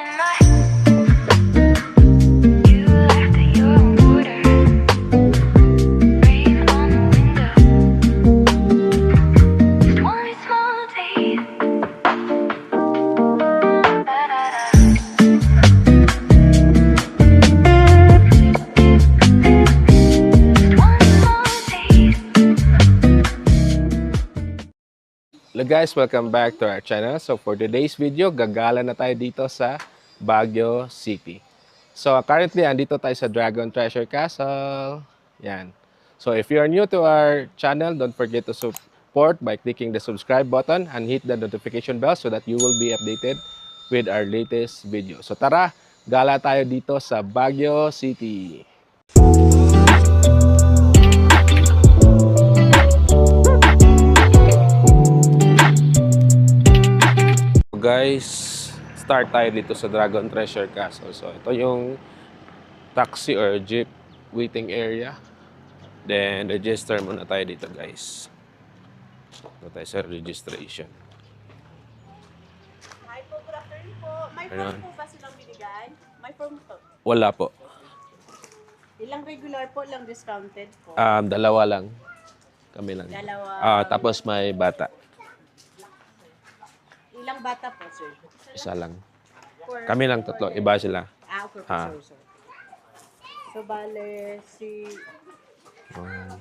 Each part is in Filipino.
Hello guys, welcome back to our channel. So for today's video, gagala na tayo dito sa Baguio City. So currently, andito tayo sa Dragon Treasure Castle. Yan. So if you are new to our channel, don't forget to support by clicking the subscribe button and hit the notification bell so that you will be updated with our latest video. So tara, gala tayo dito sa Baguio City. Guys, start tayo dito sa Dragon Treasure Castle. So ito yung taxi or jeep waiting area. Then register muna tayo dito, guys. Ito tayo sa registration. Hi po, good afternoon po. May form po ba silang binigay? May form po. Wala po. Ilang regular po, ilang discounted po? Dalawa lang. Kami lang. Dalawa. Tapos may bata. Ilang bata po, sir? Isa lang. Kami lang tatlo. Iba sila. Okay po, sir. So, bale,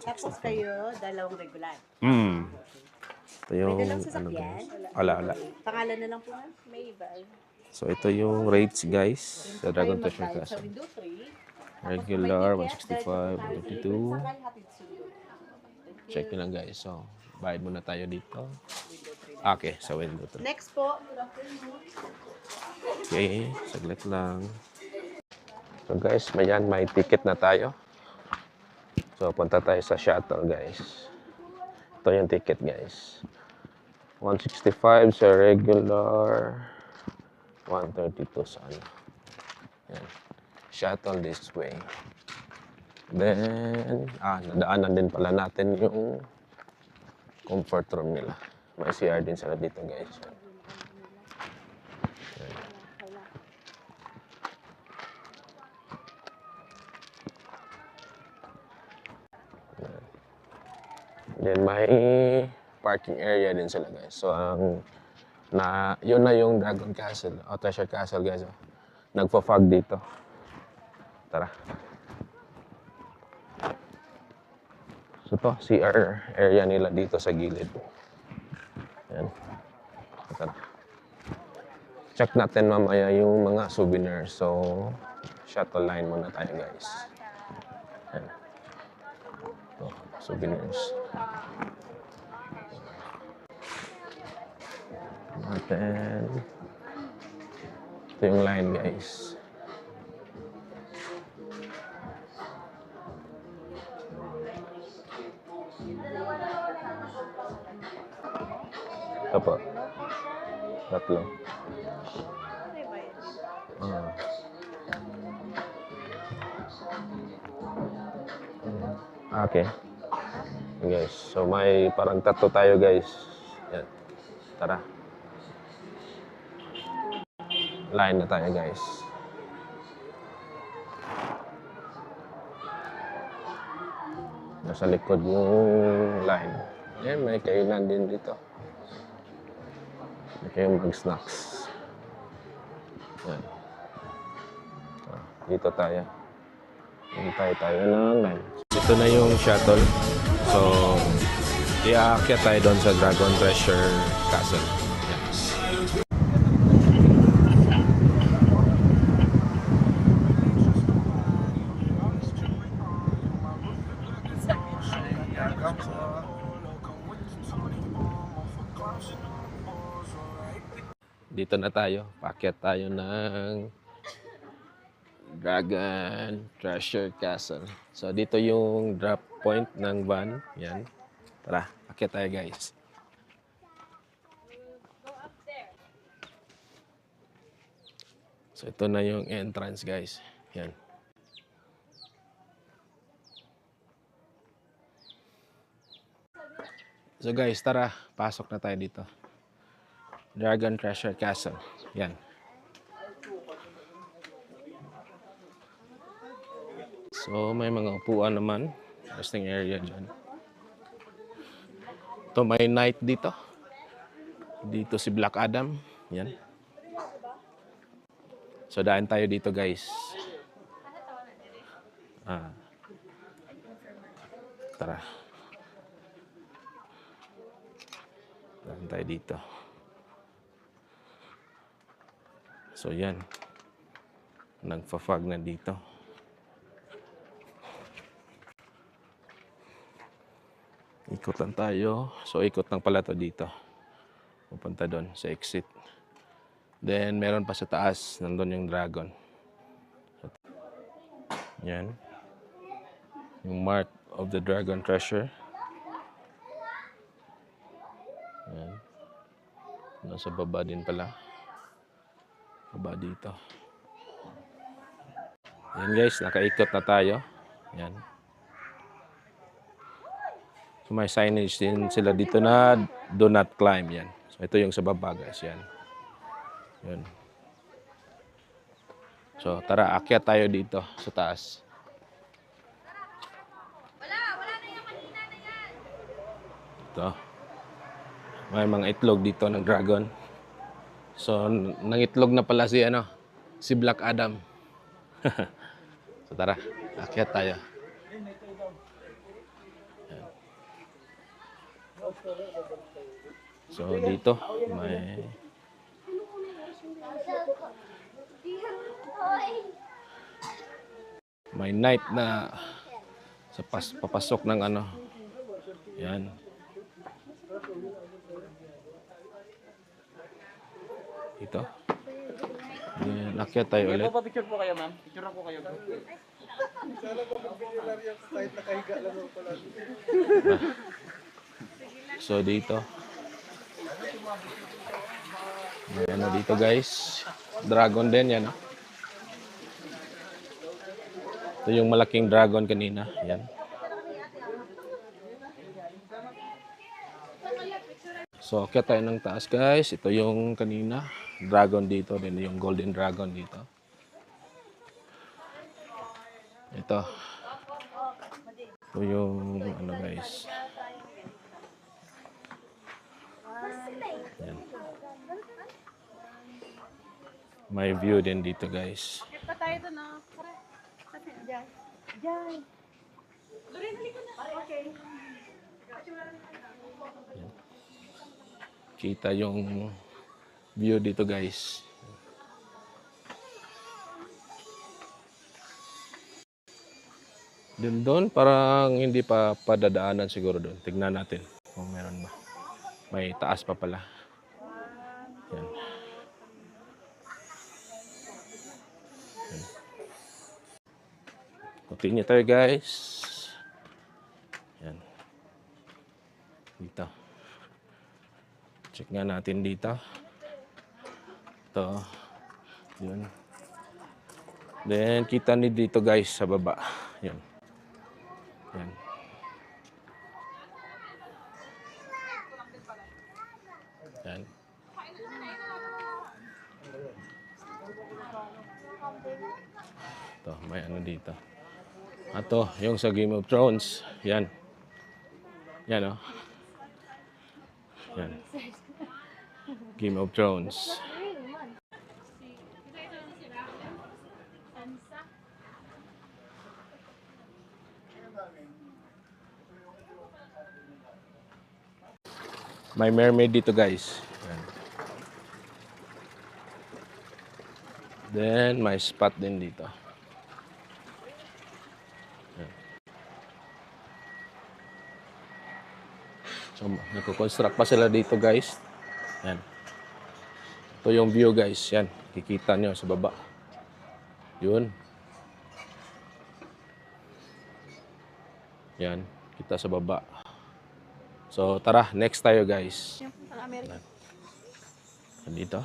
tapos kayo, dalawang regular. Ito yung May dalang sasakyan? Wala. Pangalan na lang po, ma'am? May iba. So ito yung rates, guys, sa Dragon Treasure Sa Castle. window 3. Regular 165, 52. Check nyo lang, guys. So bayad muna tayo dito. Okay, sa window 3. Next po, good afternoon. Okay, saglit lang. So guys, may ticket na tayo. So punta tayo sa shuttle, guys. Ito yung ticket, guys. 165 sa regular. 132 sa ano. Yan. Shuttle this way. Then, nadaanan din pala natin yung comfort room nila. May CR din sila dito, guys. Then may parking area din sila, guys. So yun na yung Dragon Castle o Treasure Castle, guys. Nagpa-fog dito. Tara. So to, CR area nila dito sa gilid. Yan. Tara. Check natin mamaya yung mga souvenirs. So shuttle line muna tayo, guys. Yan. So, souvenirs. Natin. Ito yung line, guys. Ito po. Tatlo. Okay. Guys, so may parang tatlo tayo, guys. Yan. Tara. Line na tayo, guys. Nasa likod yung line. Yan, may kainan din dito. May kayong mag-snacks. Yan. Dito tayo. Hintay tayo ng line. Ito na yung shuttle. So, iaakyat tayo doon sa Dragon Treasure Castle. Yan. Dito na tayo. Paakyat tayo ng Dragon Treasure Castle. So dito yung drop point ng van. Yan. Tara, akyat tayo, guys. So ito na yung entrance, guys. Yan. So guys, tara, pasok na tayo dito. Dragon Treasure Castle. Yan. So, may mga upuan naman. Resting area dyan. Ito, may night dito. Dito si Black Adam. Yan. So, daan tayo dito, guys. Tara. Daan tayo dito. So, yan. Nagfa-fog na dito. Ikot lang tayo. So, ikot lang pala to dito. Pupunta doon sa exit. Then, meron pa sa taas. Nandun yung dragon. Yan. Yung mark of the dragon treasure. Yan. Nasa baba din pala. Baba dito. Yan guys, nakaikot na tayo. Yan. So may signage din sila dito na do not climb. Yan. So ito yung sa baba guys. Yan. Yan. So tara, akyat tayo dito sa taas. Ito. May mga itlog dito ng dragon. So nangitlog na pala si Black Adam. So tara, akyat tayo. Yan. So dito may night na sa papasok ng Yan. Ito. Yan, akyat tayo ulit. Picture po kayo, ma'am. Picture ko kayo. So dito. May dito guys. Dragon din yan. Ito yung malaking dragon kanina. Yan. So akyat tayo ng taas guys. Ito yung kanina. Dragon dito. Then yung golden dragon dito. Ito. Ito yung guys. Yan. May view din dito guys. Pa tayo doon, no? Diyan. Diyan. Doon, halika na. Okay. Kita yung view dito guys. Din doon, parang hindi pa padadaanan siguro doon. Tignan natin kung meron ba. May taas pa pala. Yan. Yan. Continue tayo guys. Yan. Dito. Check nga natin dito. Ito. Yun. Then, kita ni dito guys sa baba. Yan. Yan. Yan. Ito, may dito. Ito, yung sa Game of Thrones. Yan. Yan, oh. Yan. Game of Thrones. May mermaid dito guys. Yan. Then may spot din dito. Yan. So nagko-construct pa sila dito guys. Yan. Ito yung view guys. Yan. Kikita nyo sa baba. Yun. Yan. Kita sa baba. So, tara. Next tayo, guys. Dito.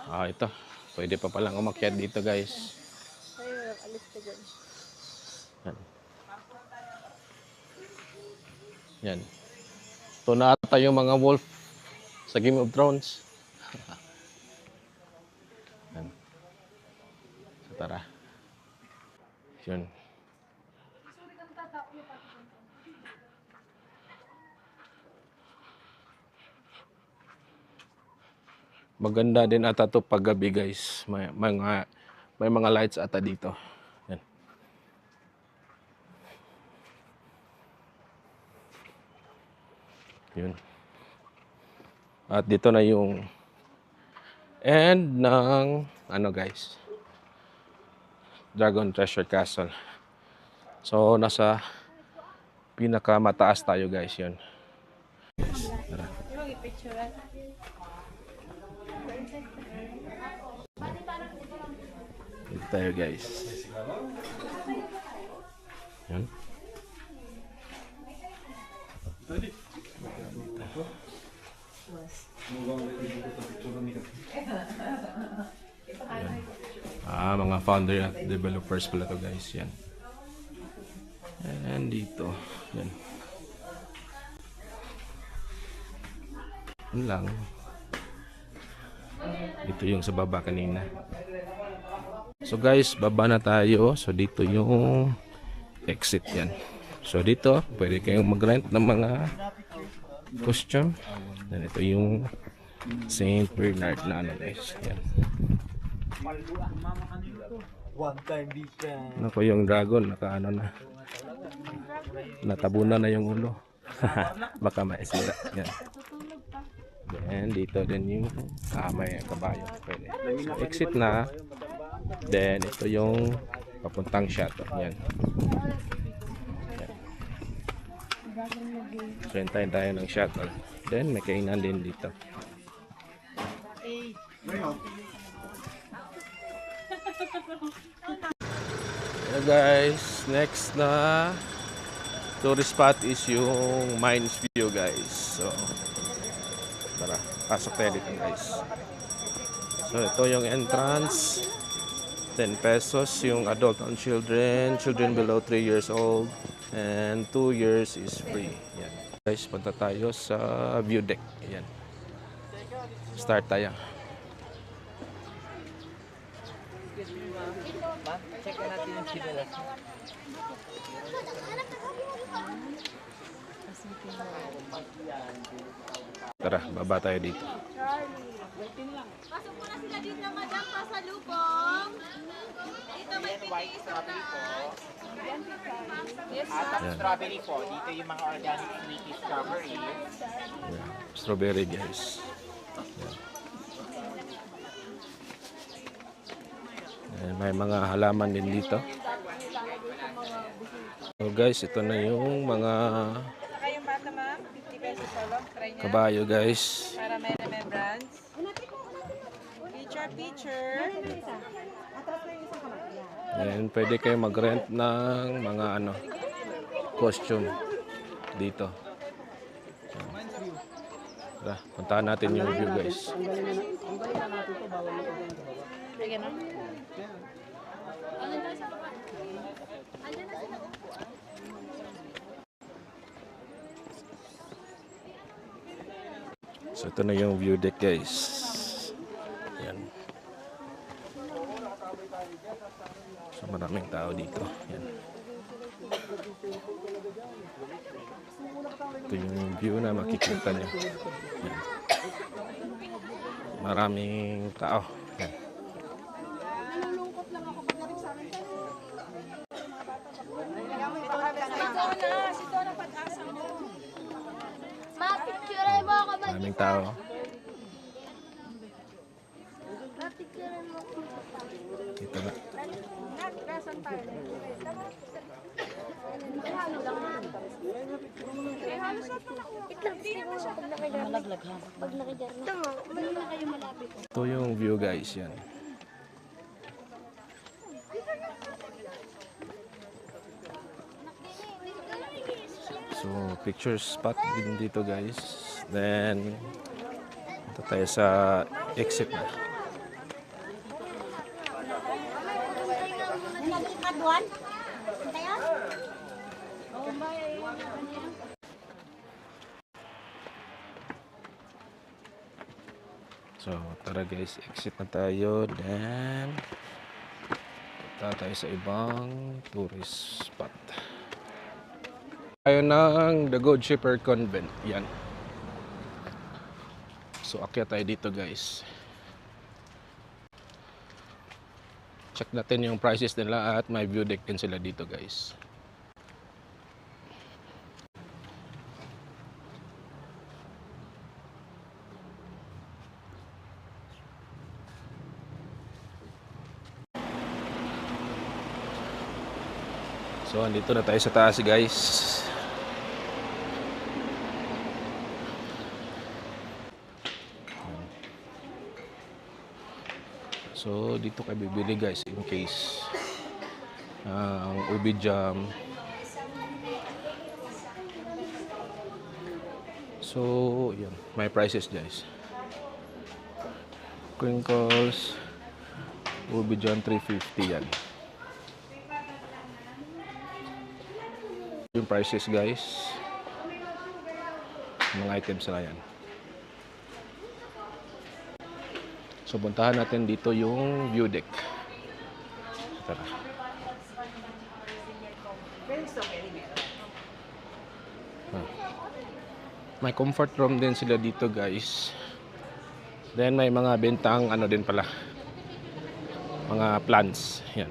Ito. Pwede pa palang umakyat dito, guys. Yan. Yan. Ito na ata yung mga wolf sa Game of Thrones. Tara. Yun. Maganda din ata to paggabi guys. May mga lights ata dito. Yan. Yun. At dito na yung end ng ano guys, Dragon Treasure Castle. So nasa pinakamataas tayo guys, yun. Tara. Dito tayo guys. Yun. Mga founder at developers pala to guys, yan. And dito, yan. Yun lang. Ito yung sa baba kanina. So guys, baba na tayo. So dito yung exit yan. So dito, pwede kayong mag-rent ng mga costume. Dan ito yung Saint Bernard na ano guys. Yan. Ako yung dragon, nakaano na. Natabunan na yung ulo. Baka maisira. Yan. Then dito din yung may kabayo. Pwede. So, exit na. Then ito yung papuntang shuttle. Yan. So hintayin tayo ng shuttle. Then may kainan din dito. So guys, next na tourist spot is yung Mines View guys. So tara, pasok tayo dito guys. So ito yung entrance. 10 pesos yung adult and children below 3 years old, and 2 years is free. Yan. Guys, punta tayo sa view deck. Yan. Start tayo. Check natin yung chinelas. Tara, baba tayo dito. Pasok muna sila dito, madam, pasalubong. Dito may White strawberry po. Yes, At ang strawberry po, dito yung mga organic sweetie strawberries. Yan. Strawberry guys. Yan. May mga halaman din dito. So guys, ito na yung mga Saka yung bata, ma'am, 50 pesos lang. Try niya. kabayo guys. Para may remembrance. Picture. And pwede kayo mag-rent ng mga ano, costume dito. Tara, puntahan natin yung view guys. Ay, gano'n? So ito na yung view deck guys. Yan. So maraming tao dito. Yan. Ito yung view na makikita nyo. Yan. Maraming tao. Yan. Ma-picture mo ako ba? Maraming tao. Ma-picture mo ako. Ito na. Pag nakidar na. Tama, mali na kayo malapit. Ito yung view guys. Yan. So picture spot din dito guys. Then ito tayo sa exit na. Kaduan? Kaya? So tara guys, exit na tayo. Then Punta tayo sa ibang tourist spot. Tayo ng The Good Shepherd Convent. Yan. So, akyat tayo dito guys. Check natin yung prices nila at may view deck din sila dito guys. So, andito na tayo sa taas guys. So, dito kayo bibili guys in case ang ubi jam. So, yan. May prices guys. Crinkles, ubi jam 350 yan. Yung prices guys. Mga items na yan. So, puntahan natin dito yung view deck. Tara. May comfort room din sila dito guys. Then may mga bentang ano din pala. Mga plants. Yan.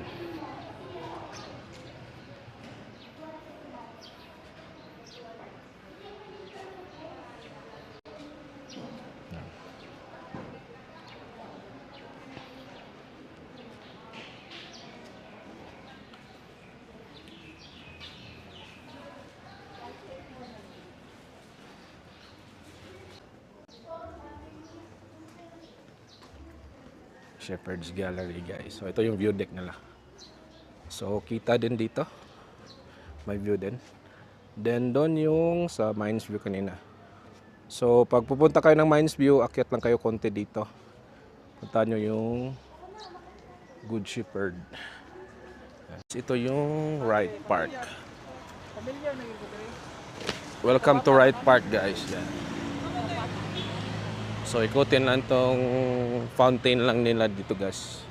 Shepherd's Gallery guys. So ito yung view deck nila. So kita din dito. May view din. Then doon yung sa Mines View kanina. So pag pupunta kayo ng Mines View, akyat lang kayo konti dito. Punta nyo yung Good Shepherd. Ito yung Wright Park. Welcome to Wright Park guys. Yan. So ikutin lang tong fountain lang nila dito guys.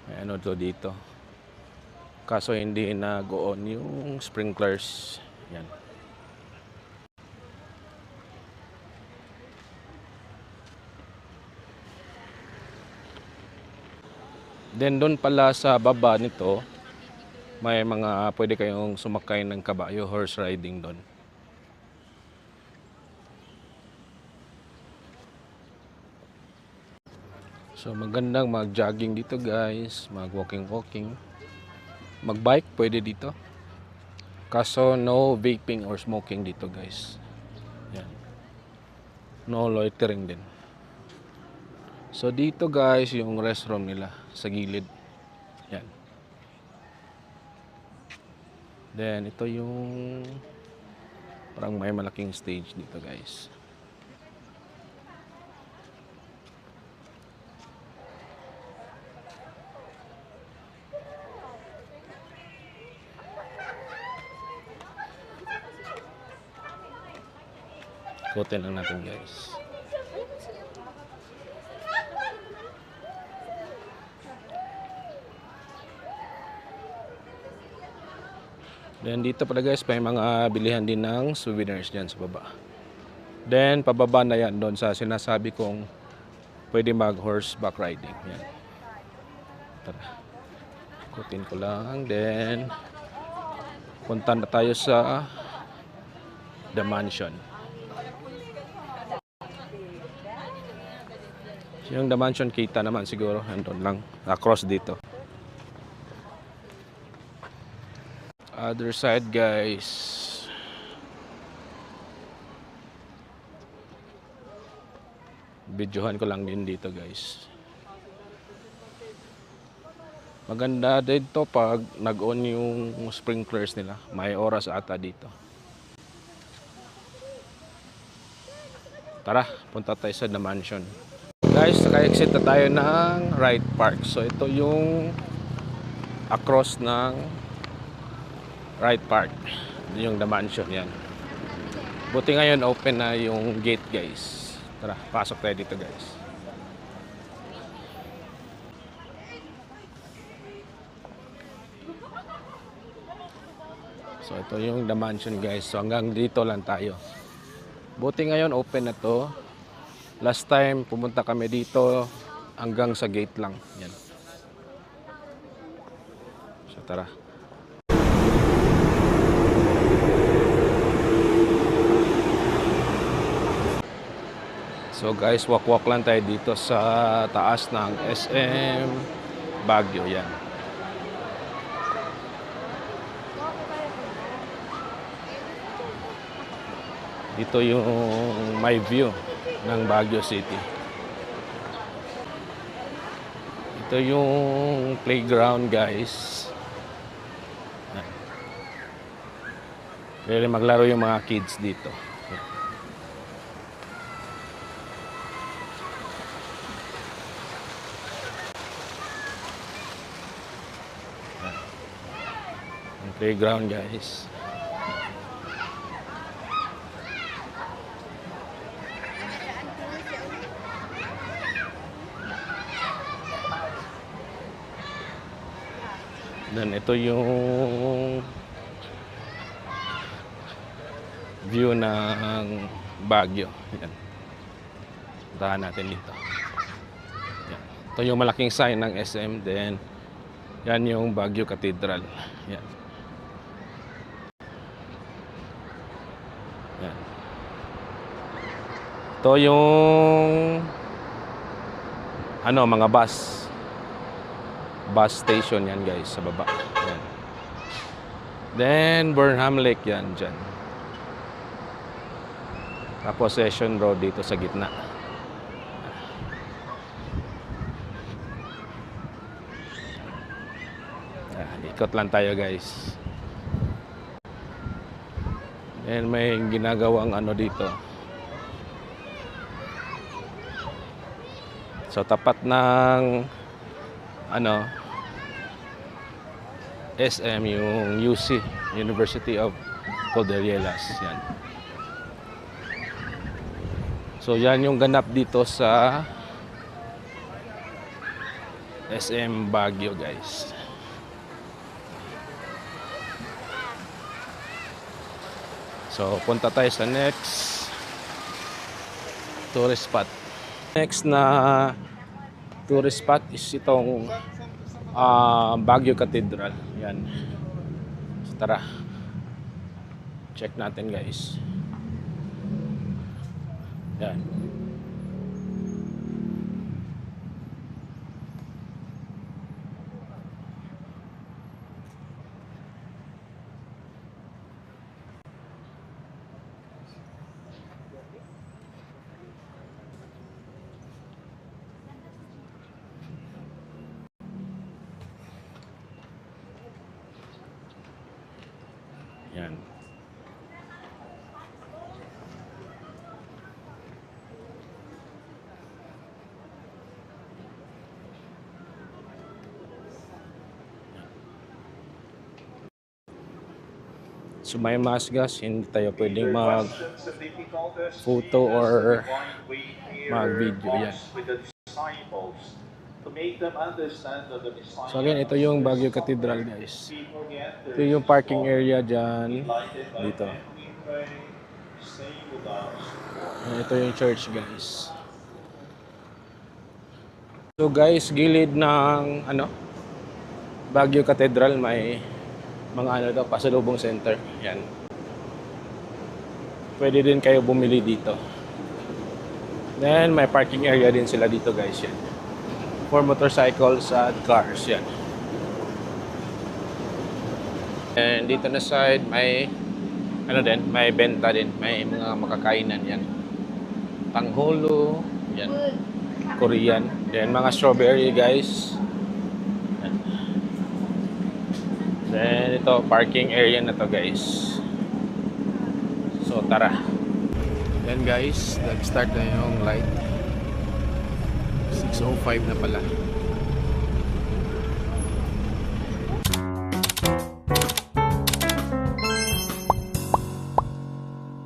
May ano to dito. Kaso hindi nag-on yung sprinklers. Yan. Then doon pala sa baba nito, may mga pwede kayong sumakay ng kabayo, horse riding doon. So magandang mag-jogging dito guys, mag-walking. Mag-bike pwede dito. Kaso no vaping or smoking dito guys. Yan. No loitering din. So dito guys yung restroom nila sa gilid. Yan. Then ito yung parang may malaking stage dito guys. Ikutin lang natin guys. Then dito pala guys, may mga bilihan din ng souvenirs dyan sa baba. Then pababa na yan doon sa sinasabi kong pwede mag horseback riding. Yan. Tara. Ikutin ko lang. Then punta na tayo sa The Mansion. Yung The Mansion kita naman siguro. Andun lang. Across dito. Other side guys. Videohan ko lang din dito guys. Maganda dito pag nag-on yung sprinklers nila. May oras ata dito. Tara, punta tayo sa The Mansion. Guys, naka-exit na tayo ng Wright Park. So ito yung across ng Wright Park. Yung The Mansion yan. Buti ngayon open na yung gate guys. Tara, pasok tayo dito guys. So ito yung the mansion guys. So hanggang dito lang tayo. Buti ngayon open na to. Last time pumunta kami dito hanggang sa gate lang. Yan. So tara. So guys, walk-walk lang tayo dito sa taas ng SM Baguio. Yan. Dito yung my view ng Baguio City. Ito yung playground guys. Pwede maglaro yung mga kids dito. Yung playground guys. Then ito yung view ng Baguio. Yan. Puntahan natin dito. Yan. Ito yung malaking sign ng SM. Then yan yung Baguio Cathedral. Yan. Yan. Ito yung mga bus station yan guys sa baba. Yan. Then Burnham Lake yan dyan. Tapos Session Road dito sa gitna. Ikot lang tayo guys. Then may ginagawang dito. So tapat ng SM yung UC, University of Cordilleras. Yan. So yan yung ganap dito sa SM Baguio guys. So punta tayo sa next tourist spot. Next na tourist spot is itong Baguio Cathedral. Yan. So, tara. Check natin guys. Yan. Yan. So may mask gas, hindi tayo pwedeng mag-photo or mag-video. Yan. So again, ito yung Baguio Cathedral guys. Ito yung parking area dyan. Dito. Ito yung church guys. So guys, gilid ng Baguio Cathedral may mga pasalubong center. Yan. Pwede din kayo bumili dito. Then may parking area din sila dito guys. Yan. For motorcycles at cars. Yan. And dito na side may may benta din. May mga makakainan yan. Tangholo. Yan. Korean. Then mga strawberry guys. Yan. Then ito parking area na to guys. So tara. Then guys, nag-start na yung light. 6:05 na pala.